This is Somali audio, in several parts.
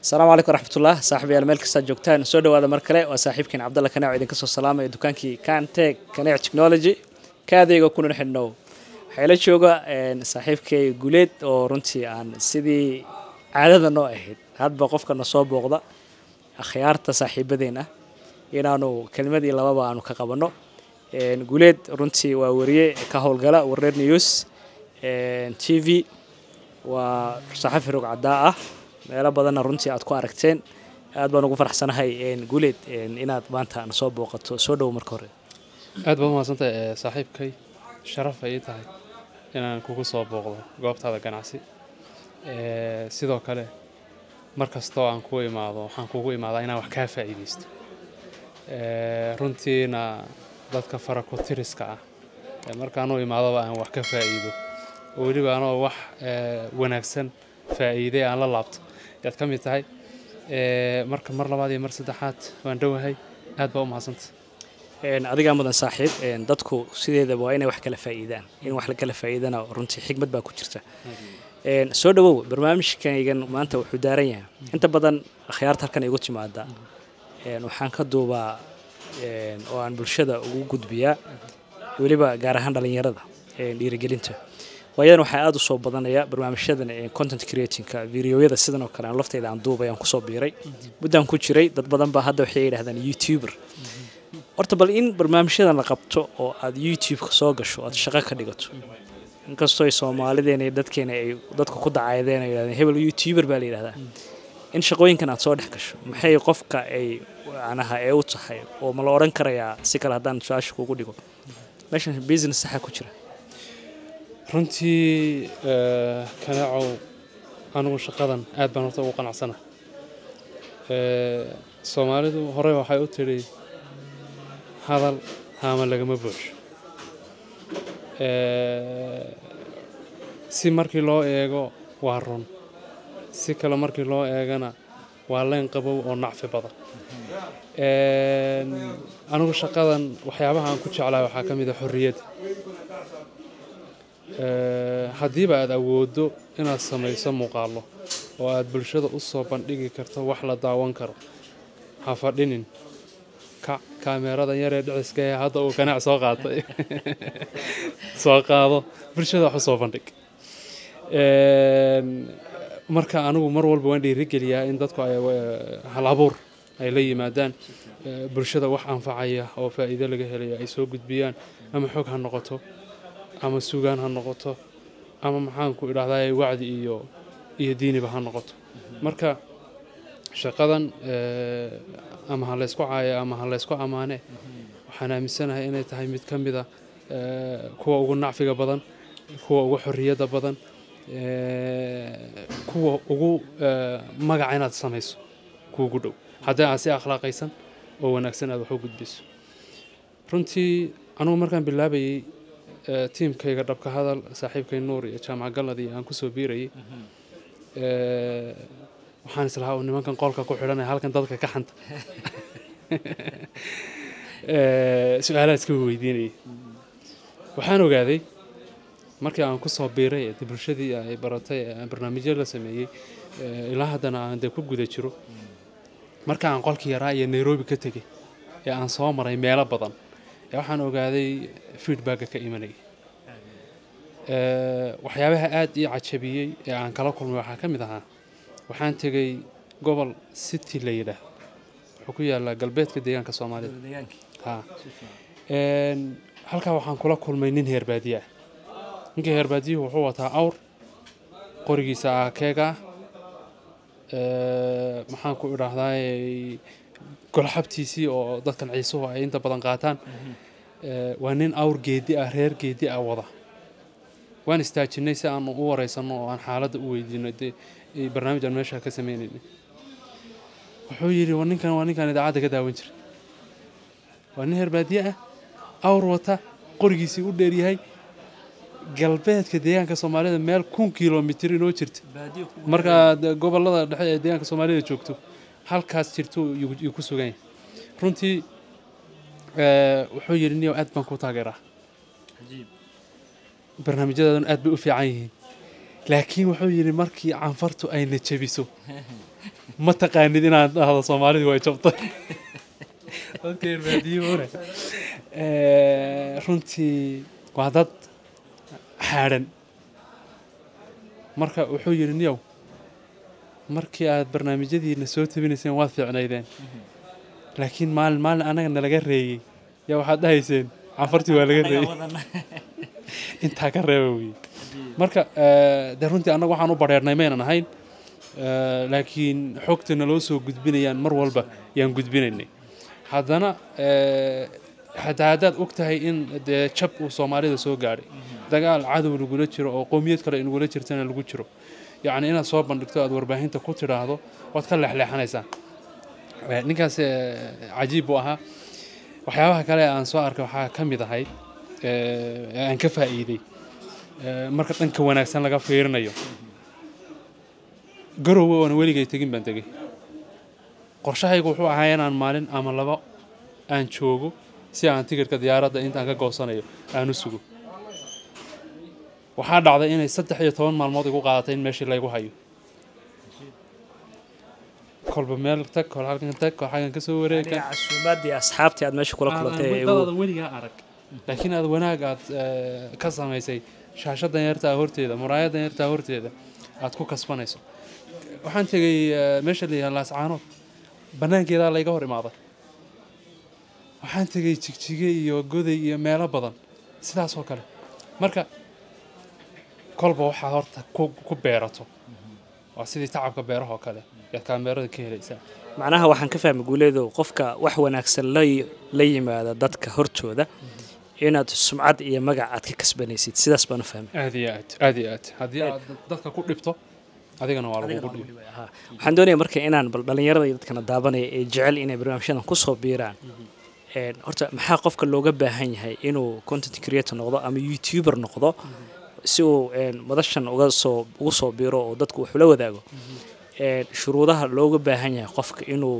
السلام عليكم ورحمة الله صاحبي الملك سجوكتان سودو هذا مركلة وصاحبكين عبد الله كناع إذن كسر سلامة دكانكي كان تك كناع تكنولوجي كذا يكونون حنو حيل شوقة إن صاحبكي قلت ورنتي عن سيدي عدد النوع هاد بقف كنصاب وغضا خيارته صاحب بدينا إنه كلمة دي لبابا عنو كقبنا إن قلت رنتي ووريه كهول جلا ورير نيوز إن تي في وصحفي رقعة داعة meelo badan runtii aad ku aragteen aad baan ugu faraxsanahay guuleed inaad maanta na soo booqato soo dhow marka hore aad baan mahadsantahay saaxiibkay sharaf ay tahay inaan kugu soo booqdo goobtaada ganacsi sidoo kale markastoo aan ku imaado waxaan kugu imaadaa inaan wax ka faa'iideysto runtiina dadka fara ku tiriska ah markaan u imaado aan wax ka faa'iido waliba anoo wax wanaagsan faa'iiday aan la laabto yaad ka mid tahay marka mar labaad iyo mar saddexaad waan dhowahay aad baa u mahadsantahay adiga mudan saaxiib dadku sideedaba waa inay wax kala faa'iidaan in wax la kala faa'iidana runtii xigmad baa ku jirta soo dhawow barnaamijkaygan maanta wuxuu daaran yahay inta badan akhyaarta halkan igu timaada waxaan ka duubaa oo aan bulshada ugu gudbiyaa waliba gaar ahaan dhalinyarada dhiirigelinta وأيضاً waxaa aad u soo badanaya barnaamijyadan content creating-ka videoyada sidan oo kale aan laftayda aan duubay aan ku soo biiray muddaan ku jiray dad badan baa hadda waxay yiraahdaan YouTuber horta bal in barnaamijyadan la qabto oo aad YouTube-ka soo gasho aad shaqo ka dhigato inkastoo ay Soomaalideena iyo dadkeena ay dadku ku dacaydeen ay yiraahdeen hebel YouTuber baa la yiraahdaa in shaqooyinkan aad soo dhex gasho maxay qofka ay anaha ay u tahay oo ma la oran karayaa si kale hadaan su'aasha kugu dhigo meeshan business sax ku jira runtii kanaacow anigu shaqadan aad baan horta ugu qanacsanahay Soomaalidu hore waxay u tiri hadal haama lagama buuxo si markii loo eego waa run si kale markii loo eegana waa leen qabow oo nacfi badan anigu shaqadan waxyaabaha aan ku jeclahay waxaa ka mid ah xorriyadda haddiiba aad awoodo inaad samayso muuqaallo oo aad bulshada u soo bandhigi karto wax la daawan karo ha fadhinin kaameradan yaree dhiciska ee hadda uu ganaac soo qaatay soo qaado bulshada wax u soo bandhig marka anigu mar walba waan dhiirigeliyaa in dadku ay hal abuur ay la yimaadaan bulshada wax anfacaya oo faa'iido laga helayo ay soo gudbiyaan ama xog ha noqoto ama suugaan ha noqoto ama maxaan ku idhaahdaa wacdi iyo diiniba ha noqoto marka shaqadan ama ha la isku caayo ama ha la isku amaane waxaan aaminsanahay inay tahay mid ka mid ah kuwa ugu nacfiga badan kuwa ugu xorriyadda badan kuwa ugu magac inaad samayso kuugu dhow haddii aad si akhlaaqaysan oo wanaagsan aad wax u gudbiso runtii anigu markaan bilaabayay tiimkayga dhabka hadal saaxiibkay nuur iyo jaamac galladii aan ku soo biirayay waxaan islahaa nimankan qolka ku xidhan halkan dadka ka xanta su'aalaad iska weydiinayay waxaan ogaaday markii aan ku soo biiray bulshadii ay baratay barnaamijyo la sameeyay ilaa haddana aan ku guda jiro marka aan qolkii yaraa iyo Nairobi ka tegay ee aan soo maray meelo badan waxaan ogaaday feedback ka imanay waxyaabaha aad ii cajabiyay ee aan kala kulmay waxaa ka mid ahaa waxaan tagay gobol city la yiraahdo wuxuu ku yaala galbeedka deegaanka Soomaalida halka waxaan kula kulmay nin heer baadiye ah ninka heer baadiye wuxuu wataa awr qorigiisa keega maxaan ku idhaahdaa golxabtiisii oo dadkan ciisuhu ay inta badan qaataan waa nin awr geedi ah reer geedi ah wada waan istaajinay si aan u wareysano oo aan xaaladda u weydiino barnaamijkan meesha ka sameeynay wuxuu yiri waa ninkan idaacada ka daawan jiray waa nin heer baadiye ah awr wata qorigiisii u dheer yahay galbeedka deegaanka Soomaalida meel 1 kiiloomitir inoo jirta marka gobolada dhexe ee deegaanka Soomaalida joogto halkaas jirto uu ku sugan yahay runtii wuxuu yiri niyo aad baan ku taageeraa barnaamijyadan aad bay u fiican yihiin laakiin wuxuu yidhi markii canfartu ayna jabiso ma taqaanid inaad dhahdo Soomaalidu way jabtay okay baadiyoona runtii waa dad xaaran marka wuxuu yidhi niyow markii aad barnaamijyadiina soo tabinayseen waad fiicnaydeen laakiin maalin anaga nalaga reeyay yaa waxaad dhahayseen canfartii waa laga reeyay intaa ka reeba wey marka dee runtii annaga waxaan u badheernay maynan ahayn laakiin xogta naloo soo gudbinayaan mar walba yaan gudbinaynay haddana xataa haddaad og tahay in dee jab uu Soomaalida soo gaadhay dagaal cadow lagula jiro oo qowmiyad kale inagula jirtana lagu jiro yacni inaad soo bandhigto aad warbaahinta ku tidhaahdo waad ka leexleexanaysaa ninkaas cajiib buu ahaa waxyaabaha kale aan soo arkay waxaa ka mid ahayd aan ka faa'iiday marka dhanka wanaagsan laga fiirinayo garowe oona weligay tegin baan tegey qorshahaygu wuxuu ahaa inaan maalin ama laba aan joogo si aan tigirka diyaaradda intaan ka goosanayo aan u sugo waxaa dhacday inay 13 maalmood igu qaadatay in meeshii laygu hayo kolba meel tag kol halkan tag kol halkan ka soo wareega casuumaadii asxaabtii aad meesha kula kulantay wadada weligaa arag laakiin aad wanaag aad ka samaysay shaashadan yarta horteeda muraayadan yarta horteeda aad ku kasbanayso waxaan tagay meesha la Laascaanood banaankeeda layga hor imaaday waxaan tagay Jigjiga iyo Goday iyo meelo badan sidaas oo kale marka kolba waxa horta ku beerato waa sidii tacabka beeraha oo kale yaad kaamirada ka helaysaa macnaha waxaan ka fahmay guuleedo qofka wax wanaagsan la yimaada dadka hortooda inaad sumcad iyo magac aad ka kasbanaysid sidaas baan u fahmay aad iyo aad haddii aad dadka ku dhibto adigana waa lagu dhibay waxaan doonayaa marka inaan bal dhalinyarada iyo dadkana daabanaya ee jecel inay barnaamijyadan ku soo biiraan horta maxaa qofka looga baahan yahay inuu content creator noqdo ama YouTuber noqdo si uu madashan ugu soo biiro oo dadku wax la wadaago shuruudaha looga baahan yahay qofka inuu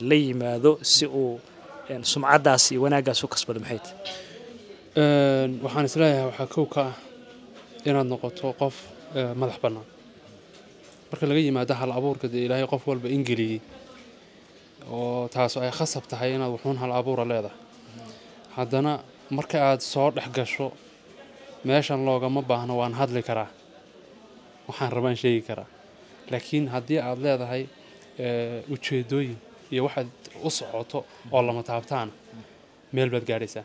la yimaado si uu sumcadaas iyo wanaagaas u kasbado maxay waxaan isleeyahay waxaa kow ka ah inaad noqoto qof madax bannaan marka laga yimaado hal abuurka dee ilaahay qof walba ingeliyey oo taas ay khasab tahay inaad wuxuun hal abuura leedahay haddana marka aad soo dhex gasho meeshan loogama baahno waan hadli karaa waxaan rabaan sheegi karaa laakiin haddii aad leedahay ujeedooyin iyo waxaad u socoto oo lama taabtaan meel baad gaadhaysaa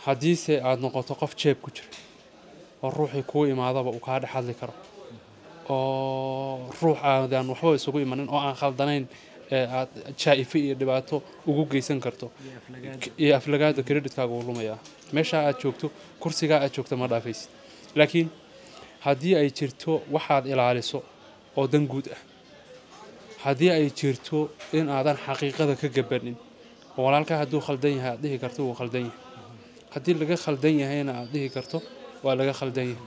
haddiise aad noqoto qof jeeb ku jira oo ruuxii kuu imaadaba uu kaa dhex hadli karo oo ruux aadan waxba isugu imanin oo aan khaldanayn aad jaa'ife iyo dhibaato ugu geysan karto iyo aflagaada credit-kaaga uu lumayaa meesha aad joogto kursiga aad joogto ma dhaafaysid laakiin haddii ay jirto waxaad ilaaliso oo dan guud ah haddii ay jirto in aadan xaqiiqada ka gabanin walaalka hadduu khaldan yahay aad dhihi karto wuu khaldan yahay haddii laga khaldan yahayna aad dhihi karto waa laga khaldan yahay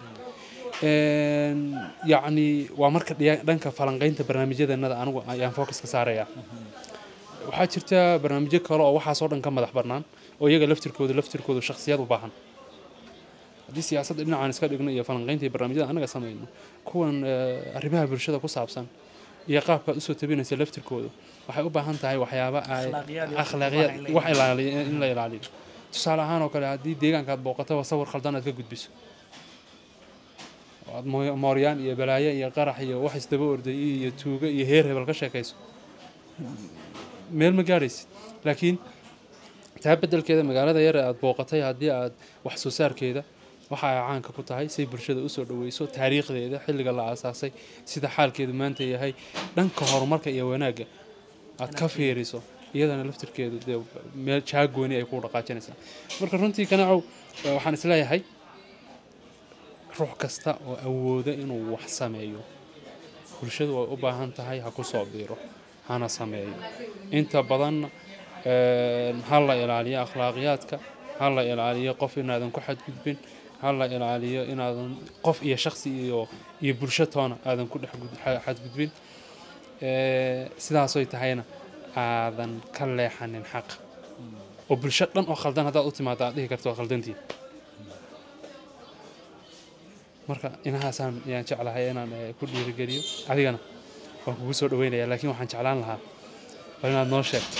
yacni waa marka dhanka falanqaynta barnaamijyadeennada anigu ayaan focus ka saarayaa waxaa jirta barnaamijyo kale oo waxaasoo dhan ka madax bannaan oo iyaga laftirkoodu shakhsiyad u baahan haddii siyaasadda dhinacaan iska dhigno iyo falanqaynta iyo barnaamijyada anaga samayno kuwan arrimaha bulshada ku saabsan iyo qaabkaad usoo tabinaysa laftirkoodu waxay u baahan tahay waxyaaba akhlaaqiyad wax ilaaliya in la ilaaliyo tusaale ahaan oo kale haddii deegaankaad booqataba sawir khaldan aad ka gudbiso aad mooryaan iyo balaayo iyo qarax iyo wax isdaba orday iyo tuuga iyo heer hebel ka sheekayso meel ma gaadhaysid laakiin taa beddelkeeda magaalada yar aad booqatay haddii aad wax soo saarkeeda waxa ay caanka ku tahay say bulshada usoo dhaweyso taariikhdeeda xilliga la aasaasay sida xaalkeedu maanta yahay dhanka horumarka iyo wanaagga aad ka fiiriso iyadana laftirkeedu dee meel jaagooni ay ku dhaqaajinaysaa marka runtii kanacow waxaan isleeyahay ruux kasta oo awooda inuu wax sameeyo bulshadu way u baahan tahay ha ku soo biiro hana sameeyo inta badan ha la ilaaliyo akhlaaqiyaadka ha la ilaaliyo qof inaadan ku xadgudbin ha la ilaaliyo inaadan qof iyo shakhsi iyo bulsho toona aadan ku dhex xadgudbin sidaasoy tahayna aadan ka leexanin xaqa oo bulsho dhan oo khaldan haddaad u timaado aad dhihi karto waa khaldantiin marka inahaasaan ayaan jeclahay inaan ku dhiirigeliyo adigana waan kugu soo dhaweynayaa laakiin waxaan jeclaan lahaa bal inaad noo sheegto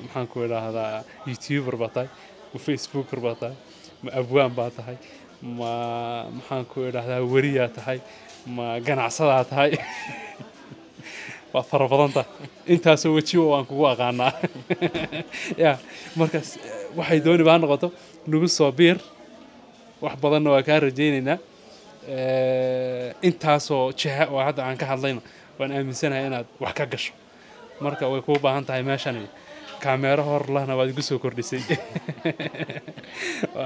maxaan ku idhaahdaa youtuber baa tahay ma facebooker baa tahay ma abwaan baa tahay ma maxaan ku idhaahdaa weriyaa tahay ma ganacsadaa tahay waa fara badan tahay intaasoo wejiba waan kugu aqaanaa ya markaas waxay dooni baa noqoto nagu soo biir wax badanna waa kaa rajaynaynaa intaasoo jiha oo hadda aan ka hadlayno waan aaminsanahay inaad wax ka gasho marka way kuu baahan tahay meeshani kaamero hor lahna waad igu soo kordhisay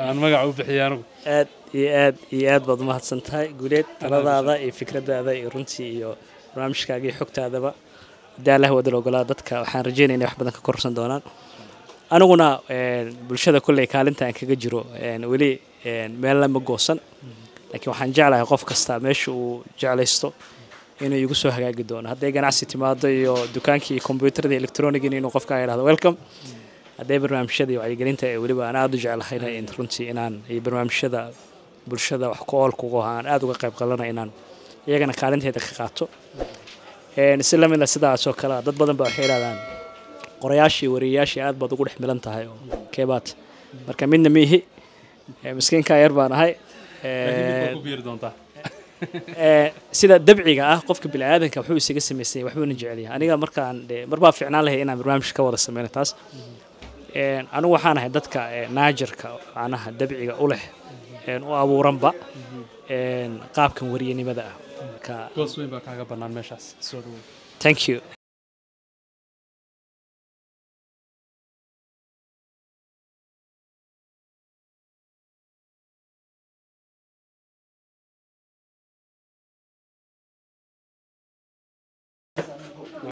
aan magac u bixiyay anigu aad iyo aad baad umahadsan tahay guuleed taladaada iyo fikradaada iyo runtii iyo barnaamijkaaga iyo xogtaadaba haddii allah wada ogolaa dadka waxaan rajaynaynaa wax badan ka korsan doonaan aniguna bulshada kulley kaalinta aan kaga jiro weli meel lama goosan laakiin waxaan jeclahay qof kasta meesha uu jeclaysto inuu igu soo hagaagi doono hadday ganacsi timaado iyo dukaankii kombiyuutarada elektroniga inuu qofka yidhahdo welcome hadday barnaamijyada iyo wacyigelinta weliba aan aada u jeclahayna runtii inaan iyo barnaamijyada bulshada wax ku ool kugu aan aada uga qayb qalanay inaan iyagana kaalinteeda ka qaato si lamida sidaasoo kale dad badan baa waxay yidhahdaan qorayaashii wariyayaashii aad baad ugu dhex milan tahay oo keebaad marka midna miihi miskiinkaa yar baan ahay sida dabciga ah qofka bini'aadanka wuxuu isaga samaysay waxbuuna jecelyahay aniga markaan marbaa fiicnaan lahay inaan barnaamij ka wada sameyno taas anigu waxaan ahay dadka naajarka macnaha dabciga u leh u abuuranba qaabkan wariyanimada ah goos weyn baa kaaga bannaan meeshaas soo dhawow thank you